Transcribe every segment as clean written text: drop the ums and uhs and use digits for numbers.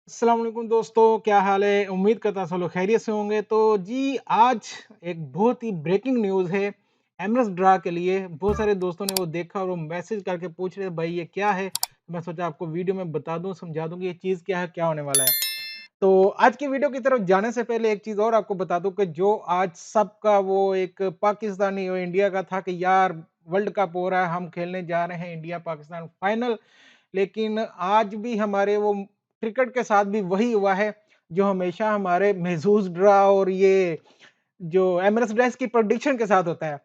अस्सलाम वालेकुम दोस्तों, क्या हाल है? उम्मीद करता हूँ सब लोग खैरियत से होंगे। तो जी, आज एक बहुत ही ब्रेकिंग न्यूज़ है एमरेस ड्रा के लिए। बहुत सारे दोस्तों ने वो देखा और वो मैसेज करके पूछ रहे भाई ये क्या है? तो मैं सोचा आपको वीडियो में बता दूँ, समझा दूँ कि ये चीज़ क्या है, क्या होने वाला है। तो आज की वीडियो की तरफ जाने से पहले एक चीज़ और आपको बता दूँ कि जो आज सबका वो एक पाकिस्तानी और इंडिया का था कि यार वर्ल्ड कप हो रहा है, हम खेलने जा रहे हैं इंडिया पाकिस्तान फाइनल। लेकिन आज भी हमारे वो क्रिकेट के साथ भी वही हुआ है, जो हमेशा हमारे महसूस ड्रा और ये जो एमएस ड्रेस की प्रेडिक्शन के साथ होता है।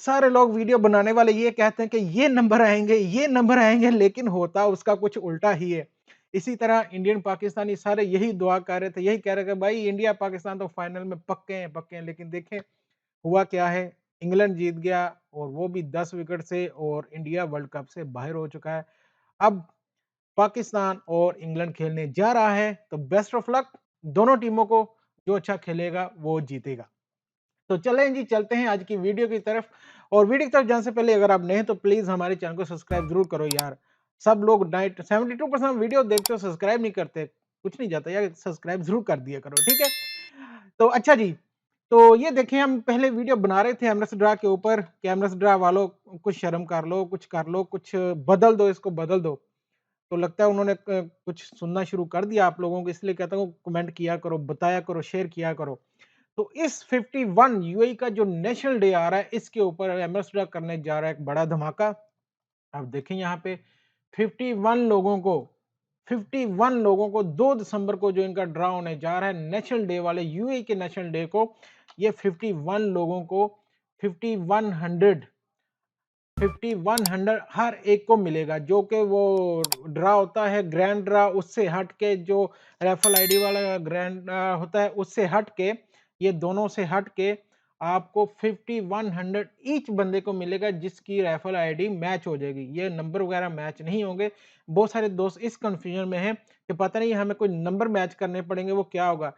सारे लोग वीडियो बनाने वाले ये कहते हैं कि ये नंबर आएँगे, लेकिन होता उसका कुछ उल्टा ही है। इसी तरह इंडियन पाकिस्तानी सारे यही दुआ कर रहे थे, यही कह रहे थे भाई इंडिया पाकिस्तान तो फाइनल में पक्के हैं, लेकिन देखें हुआ क्या है, इंग्लैंड जीत गया और वो भी 10 विकेट से और इंडिया वर्ल्ड कप से बाहर हो चुका है। अब पाकिस्तान और इंग्लैंड खेलने जा रहा है, तो बेस्ट ऑफ लक दोनों टीमों को, जो अच्छा खेलेगा वो जीतेगा। तो चलें जी, चलते हैं आज की वीडियो की तरफ। और वीडियो की तरफ जाने से पहले अगर आप नए हैं तो प्लीज़ हमारे चैनल को सब्सक्राइब ज़रूर करो यार। सब लोग 72% वीडियो देखते हो सब्सक्राइब नहीं करते। कुछ नहीं जाता यार, सब्सक्राइब ज़रूर कर दिया करो, ठीक है? तो अच्छा जी, तो ये देखें हम पहले वीडियो बना रहे थे एमएस ड्रा के ऊपर कि एमएस ड्रा वालों कुछ शर्म कर लो, कुछ बदल दो, इसको बदल दो। तो लगता है उन्होंने कुछ सुनना शुरू कर दिया आप लोगों को, इसलिए कहता हूँ कमेंट किया करो, बताया करो, शेयर किया करो। तो इस 51 यूएई का जो नेशनल डे आ रहा है, इसके ऊपर एमएस ड्रा करने जा रहा है एक बड़ा धमाका। आप देखें यहाँ पे 51 लोगों को 51 लोगों को 2 दिसंबर को जो इनका ड्रा होने जा रहा है नेशनल डे वाले यूएई के नेशनल डे को, ये 51 लोगों को 5100 5100 हर एक को मिलेगा, जो कि वो ड्रा होता है ग्रैंड ड्रा, उससे हट के जो रैफल आईडी वाला ग्रैंड होता है उससे हट के, ये दोनों से हट के आपको 5100 ईच बंदे को मिलेगा, जिसकी रैफल आईडी मैच हो जाएगी। ये नंबर वगैरह मैच नहीं होंगे। बहुत सारे दोस्त इस कंफ्यूजन में हैं कि पता नहीं हमें कोई नंबर मैच करने पड़ेंगे, वो क्या होगा।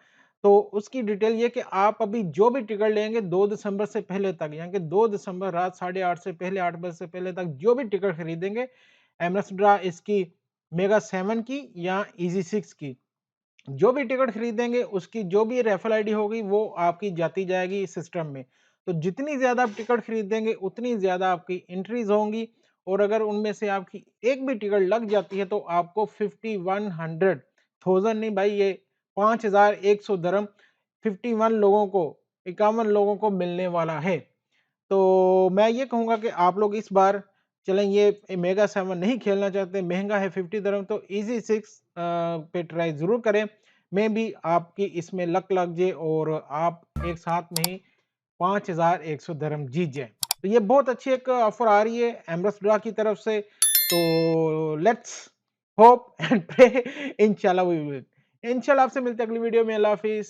तो उसकी डिटेल ये कि आप अभी जो भी टिकट लेंगे 2 दिसंबर से पहले तक, यानी कि 2 दिसंबर रात 8:30 से पहले, 8 बजे से पहले तक जो भी टिकट खरीदेंगे, एमएस ड्रा इसकी मेगा 7 की या ईज़ी 6 की, जो भी टिकट खरीदेंगे उसकी जो भी रेफरल आईडी होगी वो आपकी जाती जाएगी इस सिस्टम में। तो जितनी ज़्यादा आप टिकट खरीदेंगे उतनी ज़्यादा आपकी एंट्रीज़ होंगी, और अगर उनमें से आपकी एक भी टिकट लग जाती है तो आपको 5100 थाउज़ेंड नहीं भाई, ये 5100 दिरहम 51 लोगों को, 51 लोगों को मिलने वाला है। तो मैं ये कहूँगा कि आप लोग इस बार चलें, ये मेगा 7 नहीं खेलना चाहते, महँगा है 50 दिरहम, तो ईज़ी 6 पे ट्राई ज़रूर करें। मे बी आपकी इसमें लक लग जाए और आप एक साथ में ही 5100 दिरहम जीत जाएँ। तो ये बहुत अच्छी एक ऑफ़र आ रही है एमरेस ड्रा की तरफ से। तो लेट्स होप एंड प्रे इंशाल्लाह वी विल। इंशाल्लाह आपसे मिलते हैं अगली वीडियो में। अल्लाह हाफ़िज़।